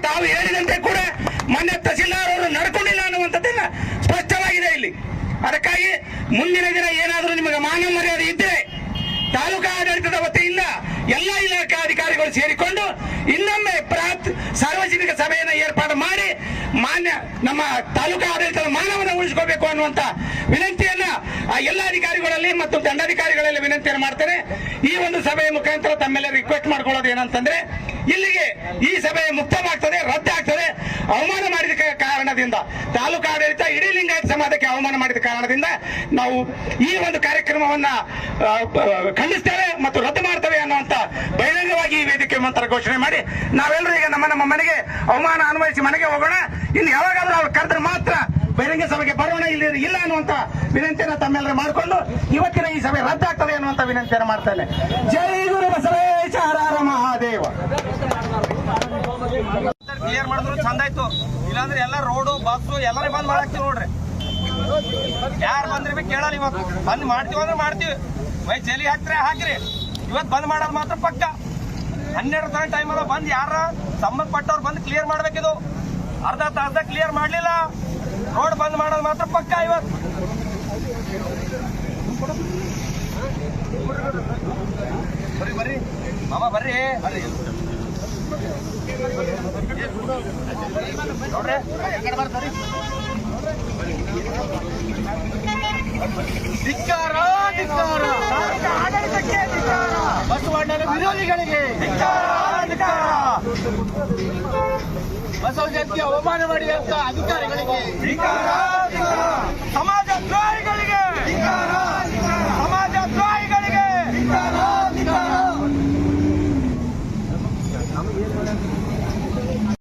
ತಾವು ಹೇಳಿದಂತೆ ಕೂಡ ಮಾನ್ಯ ತಹಸೀಲ್ದಾರ್ ಅವರು ನಡ್ಕೊಂಡಿಲ್ಲ ಅನ್ನುವಂಥದ್ದನ್ನ ಸ್ಪಷ್ಟವಾಗಿದೆ ಇಲ್ಲಿ. ಅದಕ್ಕಾಗಿ ಮುಂದಿನ ದಿನ ಏನಾದರೂ ನಿಮಗೆ ಮಾನ ಮರ್ಯಾದೆ ಇದ್ದರೆ ತಾಲೂಕಾ ಆಡಳಿತದ ವತಿಯಿಂದ ಎಲ್ಲ ಇಲಾಖಾ ಅಧಿಕಾರಿಗಳು ಸೇರಿಕೊಂಡು ಇನ್ನೊಮ್ಮೆ ಸಾರ್ವಜನಿಕ ಸಭೆಯನ್ನು ಏರ್ಪಾಡು ಮಾಡಿ ಮಾನ್ಯ ನಮ್ಮ ತಾಲೂಕಾ ಆಡಳಿತದ ಮಾನವನ್ನ ಉಳಿಸ್ಕೋಬೇಕು ಅನ್ನುವಂತ ವಿನಂತಿಯನ್ನ ಆ ಎಲ್ಲ ಅಧಿಕಾರಿಗಳಲ್ಲಿ ಮತ್ತು ದಂಡಾಧಿಕಾರಿಗಳಲ್ಲಿ ವಿನಂತಿಯನ್ನು ಮಾಡ್ತೇನೆ. ಈ ಒಂದು ಸಭೆಯ ಮುಖಾಂತರ ತಮ್ಮೆಲ್ಲರೂ ರಿಕ್ವೆಸ್ಟ್ ಮಾಡ್ಕೊಳ್ಳೋದು ಏನಂತಂದ್ರೆ, ಇಲ್ಲಿಗೆ ಈ ಸಭೆ ಮುಕ್ತವಾಗ್ತದೆ, ರದ್ದಾಗ್ತದೆ. ಅವಮಾನ ಮಾಡಿದ ಕಾರಣದಿಂದ ತಾಲೂಕಾ ಆಡಳಿತ ಇಡೀ ಲಿಂಗಾಯತ ಸಮಾಜಕ್ಕೆ ಅವಮಾನ ಮಾಡಿದ ಕಾರಣದಿಂದ ನಾವು ಈ ಒಂದು ಕಾರ್ಯಕ್ರಮವನ್ನ ಖಂಡಿಸ್ತೇವೆ ಮತ್ತು ರದ್ದು ಮಾಡ್ತೇವೆ ಅನ್ನುವಂತ ಬಹಿರಂಗವಾಗಿ ಈ ವೇದಿಕೆ ಮಂತ್ರ ಘೋಷಣೆ ಮಾಡಿ ನಾವೆಲ್ಲರೂ ಈಗ ನಮ್ಮ ಮನೆಗೆ ಅವಮಾನ ಅನ್ವಯಿಸಿ ಮನೆಗೆ ಹೋಗೋಣ. ಇನ್ನು ಯಾವಾಗಾದ್ರೂ ಅವ್ರು ಕರೆದ್ರೆ ಮಾತ್ರ ಬಹಿರಂಗ ಸಭೆಗೆ ಬರೋಣ, ಇಲ್ಲಿ ಇಲ್ಲ ಅನ್ನುವಂತ ವಿನಂತಿಯನ್ನು ತಮ್ಮೆಲ್ಲರೂ ಮಾಡಿಕೊಂಡು ಇವತ್ತಿನ ಈ ಸಭೆ ರದ್ದಾಗ್ತದೆ ಅನ್ನುವಂತ ವಿನಂತಿಯನ್ನು ಮಾಡ್ತೇನೆ. ಜೈ ಗುರು ಬಸವೇಶ ಹರ ಮಹಾದೇವ. ಕ್ಲಿಯರ್ ಮಾಡಿದ್ರು ಚಂದ ಆಯ್ತು, ಇಲ್ಲಾಂದ್ರೆ ಎಲ್ಲ ರೋಡು ಬಸ್ಸು ಎಲ್ಲರೂ ಬಂದ್ ಮಾಡಾಕ್ತಿವಿ ನೋಡ್ರಿ. ಯಾರು ಬಂದ್ರೆ ಕೇಳಲ್ಲ. ಇವತ್ತು ಬಂದ್ ಮಾಡ್ತೀವಿ ಅಂದ್ರೆ ಮಾಡ್ತೀವಿ, ವೈ ಜಲಿ ಹಾಕ್ರೆ ಹಾಕ್ರಿ. ಇವತ್ತು ಬಂದ್ ಮಾಡೋದು ಮಾತ್ರ ಪಕ್ಕ. 12 ತನ ಟೈಮ್ ಅಲ್ಲ, ಬಂದ್ ಯಾರ ಸಂಬಂಧಪಟ್ಟವ್ರು ಬಂದು ಕ್ಲಿಯರ್ ಮಾಡ್ಬೇಕಿದು. ಅರ್ಧ ತಾಸ ಕ್ಲಿಯರ್ ಮಾಡ್ಲಿಲ್ಲ, ರೋಡ್ ಬಂದ್ ಮಾಡೋದು ಮಾತ್ರ ಪಕ್ಕ. ಇವತ್ತು ಬರ್ರಿ ಬರ್ರಿ ಮಾಮ ಬರ್ರಿ ಬರ್ರಿ ನೋಡ್ರಿ ಧಿಕ್ಕಾರ ಧಿಕ್ಕಾರ, ಆಡಳಿತಕ್ಕೆ ಧಿಕ್ಕಾರ, ಬಸವಣ್ಣನ ವಿರೋಧಿಗಳಿಗೆ ಧಿಕ್ಕಾರ ಧಿಕ್ಕಾರ, ಬಸವ ಜಯಂತಿ ಅವಮಾನ ಮಾಡಿದಂತ ಅಧಿಕಾರಿಗಳಿಗೆ ಧಿಕ್ಕಾರ ಧಿಕ್ಕಾರ, ಸಮಾಜ ದ್ರೋಹಿಗಳಿಗೆ ಧಿಕ್ಕಾರ, ಸಮಾಜ ದ್ರೋಹಿಗಳಿಗೆ ಧಿಕ್ಕಾರ.